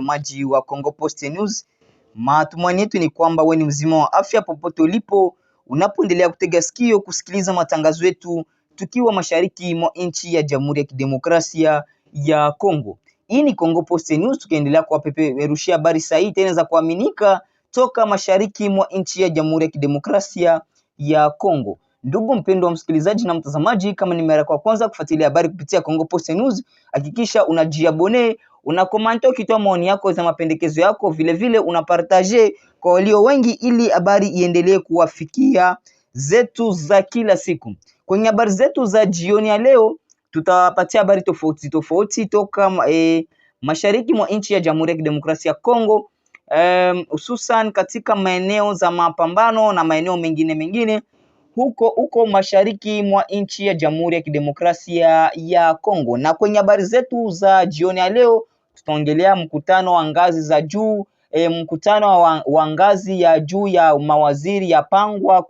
mtazamaji wa Congo Post News. Matumaini yetu ni kwamba wewe ni mzima wa afya popote ulipo, unapoendelea kutega sikio kusikiliza matangazo yetu tukiwa mashariki mwa nchi ya Jamhuri ya Kidemokrasia ya Kongo. Hii ni Congo Post News, tukiendelea kuwapeperushia habari sahihi tena za kuaminika toka mashariki mwa nchi ya Jamhuri ya Kidemokrasia ya Kongo. Ndugu mpendwa msikilizaji na mtazamaji, kama ni mara ya kwanza kufuatilia habari kupitia Congo Post News, hakikisha unajiabone, unakomanta ukitoa maoni yako za mapendekezo yako, vile unapartage kwa walio wengi ili habari iendelee kuwafikia zetu za kila siku. Kwenye habari zetu za jioni ya leo, tutapatia habari tofauti toka mashariki mwa nchi ya Jamhuri ya Kidemokrasia ya Kongo, hususan katika maeneo za mapambano na maeneo mengine huko mashariki mwa nchi ya Jamhuri ya Kidemokrasia ya Kongo. Na kwenye habari zetu za jioni ya leo tutaongelea mkutano wa ngazi za juu, mkutano wa ngazi ya juu ya mawaziri ya pangwa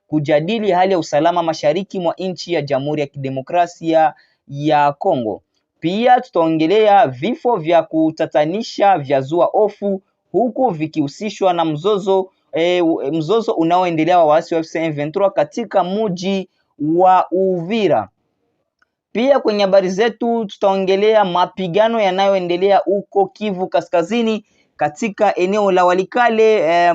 kujadili hali ya usalama mashariki mwa nchi ya Jamhuri ya Kidemokrasia ya Kongo. Pia tutaongelea vifo vya kutatanisha vya zua hofu huku vikihusishwa na mzozo unaoendelea wa waasi wa M23 katika mji wa Uvira. Pia kwenye habari zetu tutaongelea mapigano yanayoendelea huko Kivu Kaskazini katika eneo la Walikale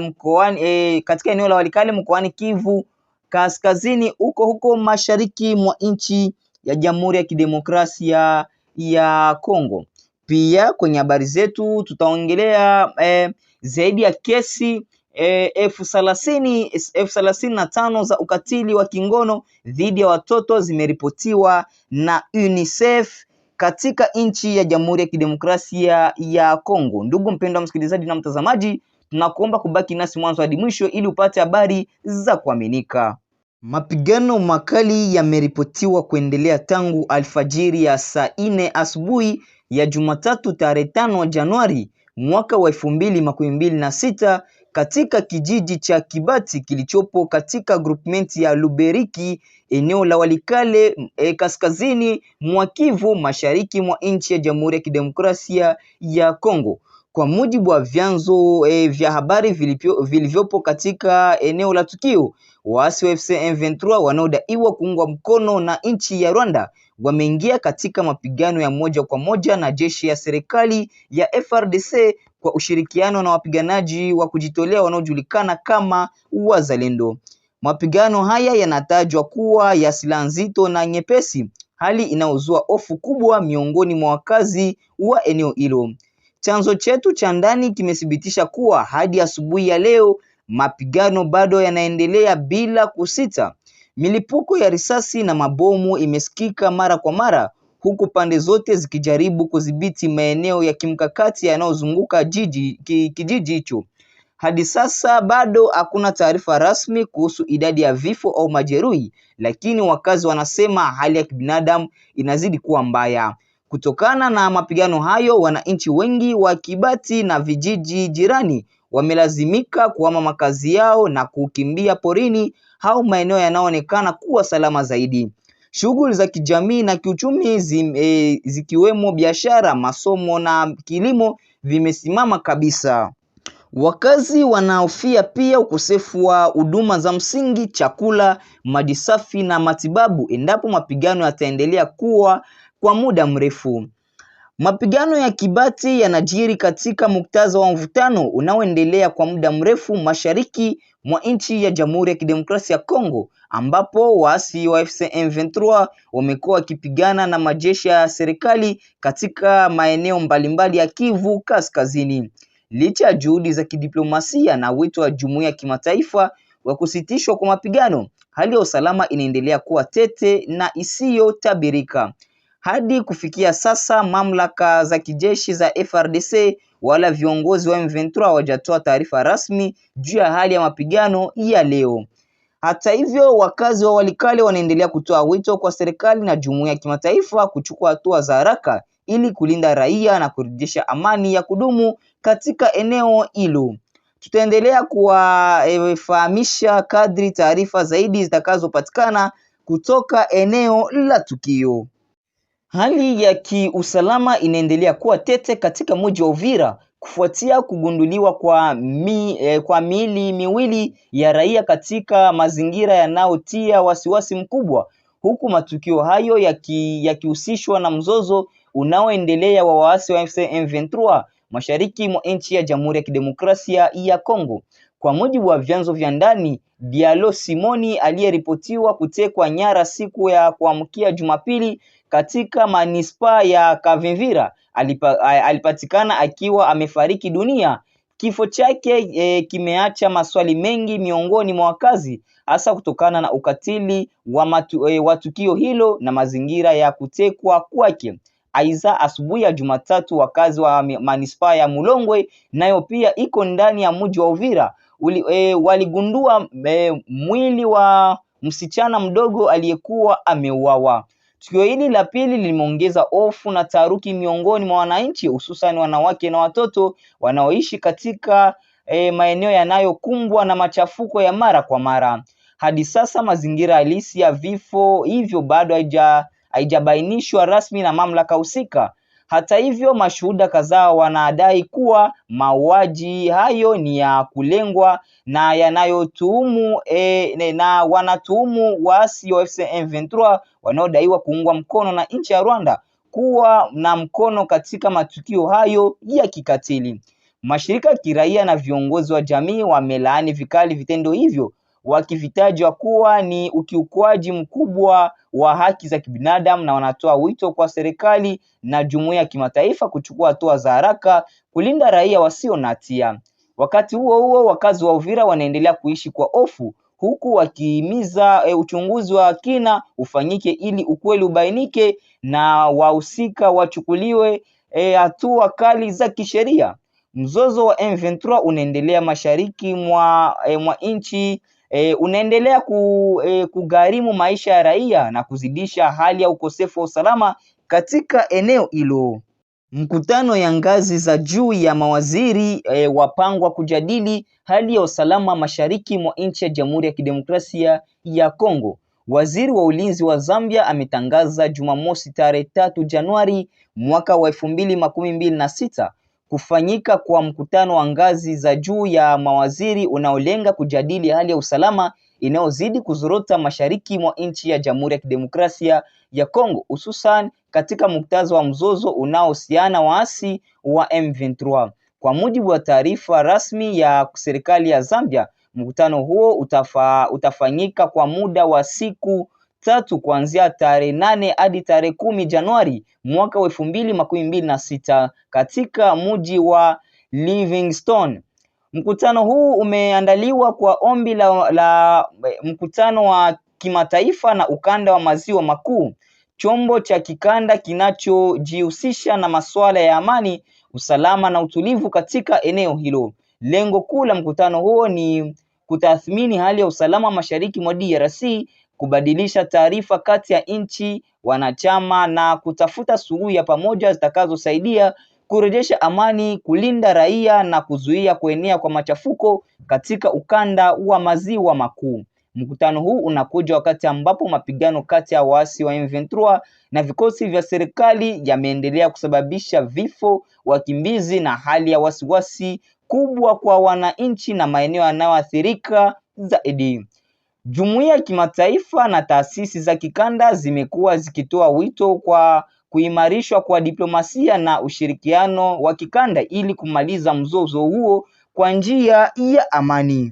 mkoani Kivu Kaskazini huko mashariki mwa nchi ya Jamhuri ya Kidemokrasia ya Kongo. Pia kwenye habari zetu tutaongelea zaidi ya kesi 35,000 za ukatili wa kingono dhidi ya watoto zimeripotiwa na UNICEF katika nchi ya Jamhuri ya Kidemokrasia ya Kongo. Ndugu mpendwa msikilizaji na mtazamaji, tunakuomba kubaki nasi mwanzo hadi mwisho ili upate habari za kuaminika. Mapigano makali yameripotiwa kuendelea tangu alfajiri ya saa 4 asubuhi ya Jumatatu tarehe 5 Januari mwaka wa 2026 katika kijiji cha Kibati kilichopo katika groupment ya Luberiki, eneo la Walikale, kaskazini mwa Kivu, mashariki mwa nchi ya Jamhuri ya Kidemokrasia ya Kongo. Kwa mujibu wa vyanzo vya habari vilivyopo katika eneo la tukio, waasi wa AFC M23 wanaodaiwa kuungwa mkono na nchi ya Rwanda wameingia katika mapigano ya moja kwa moja na jeshi ya serikali ya FARDC kwa ushirikiano na wapiganaji wa kujitolea wanaojulikana kama Wazalendo. Mapigano haya yanatajwa kuwa ya silaha nzito na nyepesi, hali inayozua hofu kubwa miongoni mwa wakazi wa eneo hilo. Chanzo chetu cha ndani kimethibitisha kuwa hadi asubuhi ya leo mapigano bado yanaendelea bila kusita. Milipuko ya risasi na mabomu imesikika mara kwa mara, huku pande zote zikijaribu kudhibiti maeneo ya kimkakati yanayozunguka kijiji hicho. Hadi sasa bado hakuna taarifa rasmi kuhusu idadi ya vifo au majeruhi, lakini wakazi wanasema hali ya kibinadamu inazidi kuwa mbaya. Kutokana na mapigano hayo, wananchi wengi wa Kibati na vijiji jirani wamelazimika kuhama makazi yao na kukimbia porini au maeneo yanayoonekana kuwa salama zaidi. Shughuli za kijamii na kiuchumi zikiwemo biashara, masomo na kilimo vimesimama kabisa. Wakazi wanahofia pia ukosefu wa huduma za msingi, chakula, maji safi na matibabu endapo mapigano yataendelea kuwa kwa muda mrefu. Mapigano ya Kibati yanajiri katika muktadha wa mvutano unaoendelea kwa muda mrefu mashariki mwa nchi ya Jamhuri ya Kidemokrasia ya Kongo, ambapo waasi wa AFC M23 wamekuwa wakipigana na majeshi ya serikali katika maeneo mbalimbali ya Kivu Kaskazini. Licha ya juhudi za kidiplomasia na wito wa jumuiya ya kimataifa wa kusitishwa kwa mapigano, hali ya usalama inaendelea kuwa tete na isiyotabirika. Hadi kufikia sasa mamlaka za kijeshi za FARDC wala viongozi wa M23 hawajatoa taarifa rasmi juu ya hali ya mapigano ya leo. Hata hivyo, wakazi wa Walikale wanaendelea kutoa wito kwa serikali na jumuiya ya kimataifa kuchukua hatua za haraka ili kulinda raia na kurejesha amani ya kudumu katika eneo hilo. Tutaendelea kuwafahamisha kadri taarifa zaidi zitakazopatikana kutoka eneo la tukio. Hali ya kiusalama inaendelea kuwa tete katika mji wa Uvira kufuatia kugunduliwa kwa miili miwili ya raia katika mazingira yanayotia wasiwasi mkubwa, huku matukio hayo yakihusishwa na mzozo unaoendelea wa waasi wa AFC M23 mashariki mwa nchi ya Jamhuri ya Kidemokrasia ya Kongo. Kwa mujibu wa vyanzo vya ndani, Diallo Simoni aliyeripotiwa kutekwa nyara siku ya kuamkia Jumapili katika manispaa ya Kavimvira alipatikana akiwa amefariki dunia. Kifo chake kimeacha maswali mengi miongoni mwa wakazi, hasa kutokana na ukatili wa tukio hilo na mazingira ya kutekwa kwake. Aidha, asubuhi ya Jumatatu, wakazi wa manispaa ya Mulongwe, nayo pia iko ndani ya mji wa Uvira, waligundua mwili wa msichana mdogo aliyekuwa ameuawa. Tukio hili la pili limeongeza hofu na taharuki miongoni mwa wananchi, hususan wanawake na watoto wanaoishi katika maeneo yanayokumbwa na machafuko ya mara kwa mara. Hadi sasa mazingira halisi ya vifo hivyo bado haijabainishwa rasmi na mamlaka husika. Hata hivyo, mashuhuda kadhaa wanadai kuwa mauaji hayo ni ya kulengwa na yanayotuhumu na wanatuhumu waasi wa AFC M23 wanaodaiwa kuungwa mkono na nchi ya Rwanda kuwa na mkono katika matukio hayo ya kikatili. Mashirika ya kiraia na viongozi wa jamii wamelaani vikali vitendo hivyo, wakivitajwa kuwa ni ukiukwaji mkubwa wa haki za kibinadamu, na wanatoa wito kwa serikali na jumuiya ya kimataifa kuchukua hatua za haraka kulinda raia wasio na hatia. Wakati huo huo, wakazi wa Uvira wanaendelea kuishi kwa hofu, huku wakihimiza uchunguzi wa kina ufanyike ili ukweli ubainike na wahusika wachukuliwe hatua kali za kisheria. Mzozo wa M23 unaendelea mashariki mwa nchi, unaendelea kugharimu maisha ya raia na kuzidisha hali ya ukosefu wa usalama katika eneo hilo. Mkutano ya ngazi za juu ya mawaziri wapangwa kujadili hali ya usalama mashariki mwa nchi ya Jamhuri ya Kidemokrasia ya Kongo. Waziri wa ulinzi wa Zambia ametangaza Jumamosi tarehe 3 Januari mwaka wa 2026 kufanyika kwa mkutano wa ngazi za juu ya mawaziri unaolenga kujadili hali ya usalama inayozidi kuzorota mashariki mwa nchi ya Jamhuri ya Kidemokrasia ya Kongo, hususan katika muktadha wa mzozo unaohusiana waasi wa M23. Kwa mujibu wa taarifa rasmi ya serikali ya Zambia, mkutano huo utafanyika kwa muda wa siku 3 kuanzia tarehe 8 hadi tarehe 10 Januari mwaka wa 2026 katika mji wa Livingstone. Mkutano huu umeandaliwa kwa ombi la mkutano wa kimataifa na ukanda wa maziwa makuu, chombo cha kikanda kinachojihusisha na masuala ya amani, usalama na utulivu katika eneo hilo. Lengo kuu la mkutano huo ni kutathmini hali ya usalama mashariki mwa DRC, kubadilisha taarifa kati ya nchi wanachama na kutafuta suluhu ya pamoja zitakazosaidia kurejesha amani, kulinda raia na kuzuia kuenea kwa machafuko katika ukanda wa maziwa makuu. Mkutano huu unakuja wakati ambapo mapigano kati ya waasi wa M23 na vikosi vya serikali yameendelea kusababisha vifo, wakimbizi na hali ya wasiwasi kubwa kwa wananchi na maeneo yanayoathirika zaidi. Jumuiya ya kimataifa na taasisi za kikanda zimekuwa zikitoa wito kwa kuimarishwa kwa diplomasia na ushirikiano wa kikanda ili kumaliza mzozo huo kwa njia ya amani.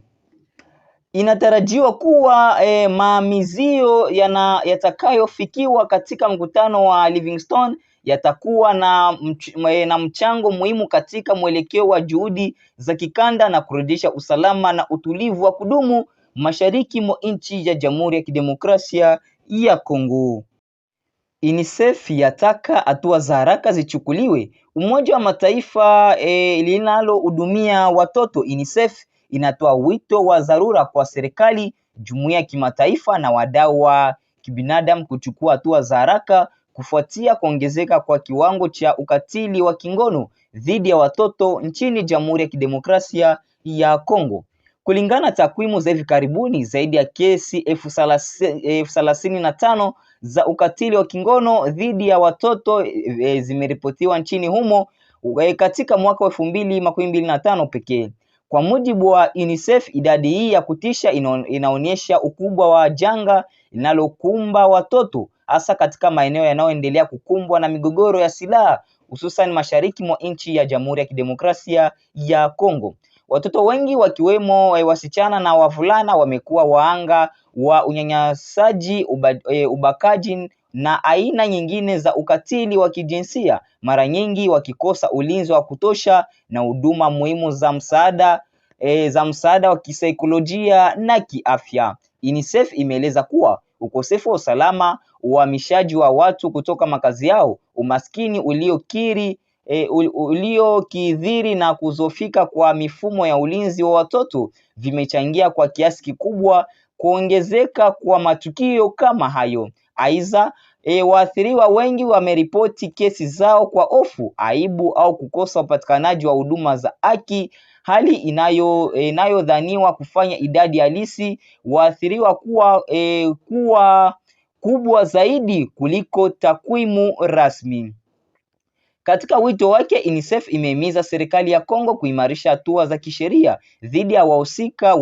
Inatarajiwa kuwa maamizio yatakayofikiwa katika mkutano wa Livingstone yatakuwa na mchango muhimu katika mwelekeo wa juhudi za kikanda na kurejesha usalama na utulivu wa kudumu mashariki mwa nchi ya Jamhuri ya Kidemokrasia ya Kongo. UNICEF yataka hatua za haraka zichukuliwe. Umoja wa Mataifa linalohudumia watoto UNICEF inatoa wito wa dharura kwa serikali, jumuiya ya kimataifa na wadau wa kibinadamu kuchukua hatua za haraka kufuatia kuongezeka kwa kiwango cha ukatili wa kingono dhidi ya watoto nchini Jamhuri ya Kidemokrasia ya Kongo. Kulingana na takwimu za hivi karibuni, zaidi ya kesi 35,000 za ukatili wa kingono dhidi ya watoto zimeripotiwa nchini humo katika mwaka wa 2025 pekee. Kwa mujibu wa UNICEF, idadi hii ya kutisha inaonyesha ukubwa wa janga linalokumba watoto, hasa katika maeneo yanayoendelea kukumbwa na migogoro ya silaha, hususan mashariki mwa nchi ya Jamhuri ya Kidemokrasia ya Kongo. Watoto wengi wakiwemo wasichana na wavulana wamekuwa wahanga wa unyanyasaji, ubakaji na aina nyingine za ukatili wa kijinsia, mara nyingi wakikosa ulinzi wa kutosha na huduma muhimu za msaada wa kisaikolojia na kiafya. UNICEF imeeleza kuwa ukosefu wa usalama, uhamishaji wa watu kutoka makazi yao, umaskini uliokithiri na kuzofika kwa mifumo ya ulinzi wa watoto vimechangia kwa kiasi kikubwa kuongezeka kwa matukio kama hayo. Aidha, waathiriwa wengi wameripoti kesi zao kwa hofu, aibu au kukosa upatikanaji wa huduma za haki, hali inayodhaniwa kufanya idadi halisi waathiriwa kuwa kubwa zaidi kuliko takwimu rasmi. Katika wito wake, UNICEF imehimiza serikali ya Kongo kuimarisha hatua za kisheria dhidi ya wahusika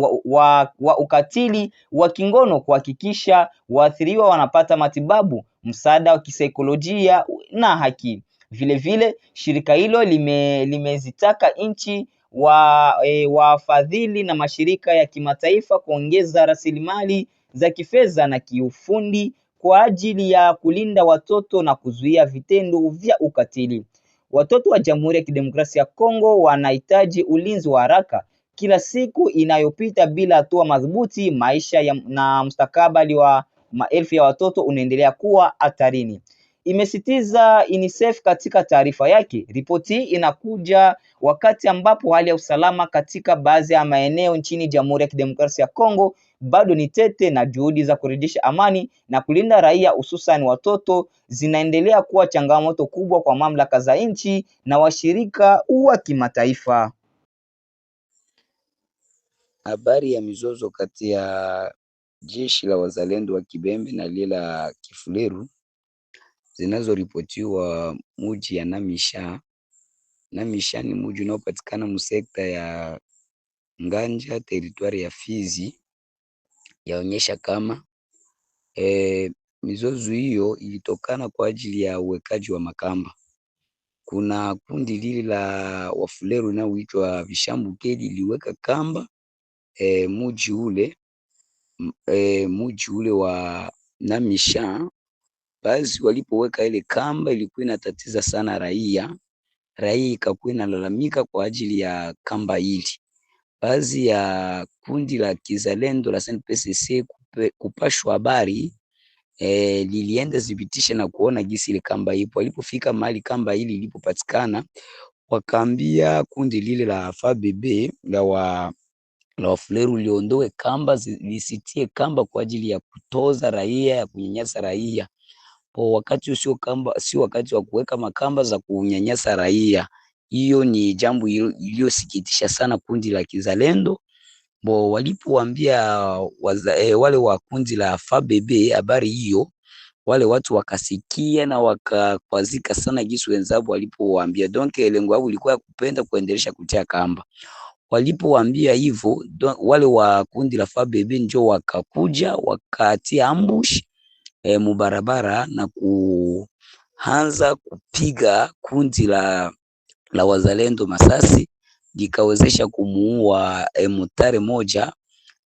wa ukatili wa kingono, kuhakikisha waathiriwa wanapata matibabu, msaada wa kisaikolojia na haki. Vile shirika hilo limezitaka nchi, wafadhili na mashirika ya kimataifa kuongeza rasilimali za kifedha na kiufundi kwa ajili ya kulinda watoto na kuzuia vitendo vya ukatili. Watoto wa Jamhuri ya Kidemokrasia ya Kongo wanahitaji ulinzi wa haraka. Kila siku inayopita bila hatua madhubuti, maisha na mustakabali wa maelfu ya watoto unaendelea kuwa hatarini, imesitiza UNICEF katika taarifa yake. Ripoti hii inakuja wakati ambapo hali ya usalama katika baadhi ya maeneo nchini Jamhuri ya Kidemokrasia ya Kongo bado ni tete, na juhudi za kurejesha amani na kulinda raia, hususan watoto, zinaendelea kuwa changamoto kubwa kwa mamlaka za nchi na washirika wa kimataifa. Habari ya mizozo kati ya jeshi la wazalendo wa Kibembe na lile la Kifuleru zinazoripotiwa muji ya Namisha. Namisha ni muji unaopatikana msekta ya Nganja, teritwari ya Fizi, yaonyesha kama mizozo hiyo ilitokana kwa ajili ya uwekaji wa makamba. Kuna kundi lili la Wafuleru unaoitwa Vishambukeli liweka kamba muji ule wa Namisha. Basi walipoweka ile kamba ilikuwa inatatiza sana raia ikakuwa inalalamika kwa ajili ya kamba hili. Baadhi ya kundi la kizalendo la SNPCC kupashwa habari lilienda zibitisha na kuona gisi ile kamba ipo. Walipofika mahali kamba hili ilipopatikana, wakaambia kundi lile la FABB la Wafuleru liondoe kamba, lisitie kamba kwa ajili ya kutoza raia, ya kunyanyasa raia. Wakati sio wakati wa kuweka makamba za kunyanyasa raia. Hiyo ni jambo iliyosikitisha sana kundi la kizalendo. Walipowaambia wale wa kundi la FABB habari hiyo, wale watu wakasikia na wakakwazika sana jinsi wenzao walipowaambia. Donc lengo lao lilikuwa kupenda kuendelesha kutia kamba. Walipowaambia hivyo, wale wa kundi la FABB ndio wakakuja wakatia ambush mubarabara na kuanza kupiga kundi la wazalendo masasi, likawezesha kumuua mutare moja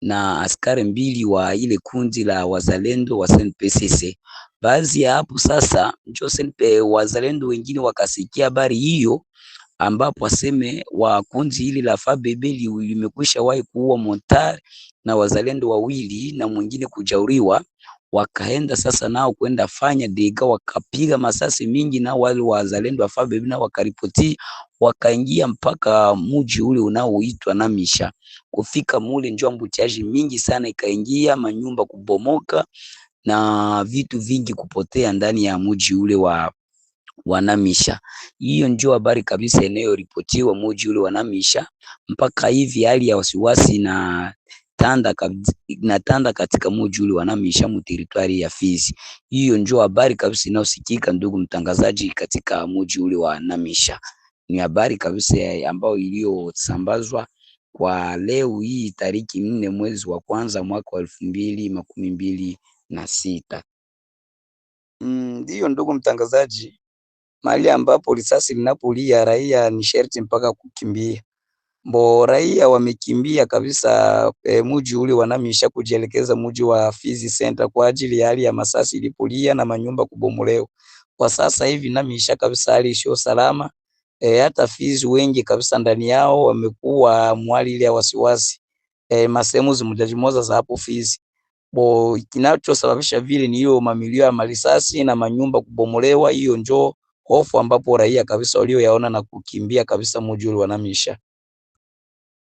na askari mbili wa ile kundi la wazalendo wa SNPCC. Baadhi ya hapo sasa ndio wazalendo wengine wakasikia habari hiyo, ambapo waseme wa kundi hili la FABB limekwisha wahi kuua mutare na wazalendo wawili na mwingine kujauriwa. Wakaenda sasa nao kwenda fanya dega, wakapiga masasi mingi, na wale wazalendo wa FABB na wakaripoti, wakaingia mpaka muji ule unaoitwa Namisha. Kufika mule njoo mbutiaji mingi sana ikaingia, manyumba kubomoka na vitu vingi kupotea ndani ya muji ule wa Namisha. Hiyo ndio habari kabisa inayoripotiwa muji ule wa Namisha. Mpaka hivi hali ya wasiwasi na tanda katika muji ule wa Namisha mu teritwari ya Fizi. Hiyo ndio habari kabisa inayosikika, ndugu mtangazaji, katika muji ule wa Namisha. Ni habari kabisa ambayo iliyosambazwa kwa leo hii tariki 4 mwezi wa kwanza mwaka wa 2026. Ndiyo ndugu mtangazaji, mahali ambapo risasi linapolia raia ni sherti mpaka kukimbia. Raia wamekimbia kabisa mji ule wanamisha kujielekeza mji wa Fizi Center kwa ajili ya hali ya masasi ilipolia na manyumba kubomolewa. Kwa sasa hivi namisha kabisa hali sio salama. Hata Fizi wengi kabisa ndani yao wamekuwa mwali ile ya wasiwasi. Masehemu zimojajimoza za hapo Fizi. Kinachosababisha vile ni hiyo mamilio ya marisasi na manyumba kubomolewa, hiyo njoo hofu ambapo raia kabisa walioyaona na kukimbia kabisa mji ule wanamisha.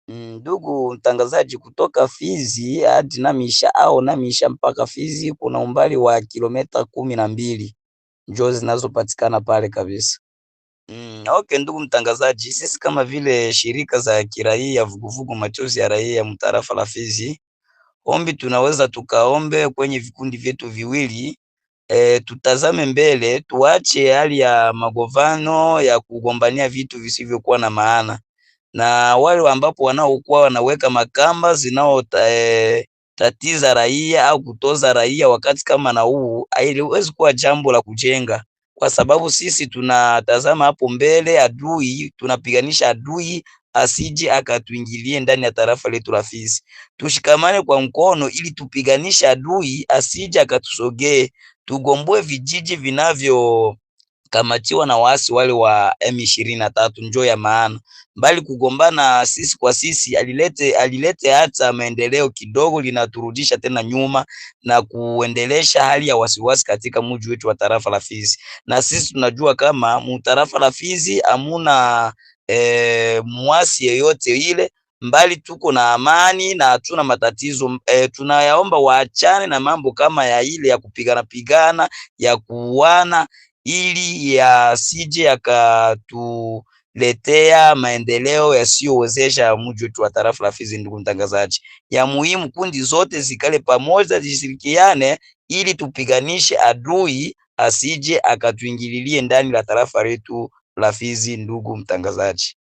Ndugu mtangazaji, kutoka Fizi hadi Namisha mpaka Fizi kuna umbali wa kilomita 12 njoo zinazopatikana pale kabisa. Okay, ndugu mtangazaji, sisi kama vile shirika za kiraia vuguvugu machozi ya raia mtarafa la Fizi, ombi tunaweza tukaombe kwenye vikundi vyetu viwili, tutazame mbele, tuache hali ya magovano ya kugombania vitu visivyokuwa na maana, na wale ambapo wanaokuwa wanaweka makamba zinao tatiza raia au kutoza raia wakati kama na huu, haiwezi kuwa jambo la kujenga, kwa sababu sisi tunatazama hapo mbele, adui tunapiganisha adui asije akatuingilie ndani ya tarafa letu la Fizi. Tushikamane kwa mkono ili tupiganishe adui asije akatusogee, tugomboe vijiji vinavyo kamatiwa na waasi wale wa M23, njoo ya maana, bali kugombana sisi kwa sisi alilete hata maendeleo kidogo, linaturudisha tena nyuma na kuendelesha hali ya wasiwasi katika mji wetu wa tarafa la Fizi. Na sisi tunajua kama mtarafa la Fizi hamuna mwasi yeyote ile, mbali tuko na amani na hatuna matatizo. Tunayaomba waachane na mambo kama ya ile ya kupigana ya kuuana, ili yasije yakatuletea maendeleo yasiyowezesha mji wetu wa tarafa la Fizi. Ndugu mtangazaji, ya muhimu kundi zote zikale pamoja, zishirikiane ili tupiganishe adui asije akatuingililie ndani la tarafa letu la Fizi. Ndugu mtangazaji.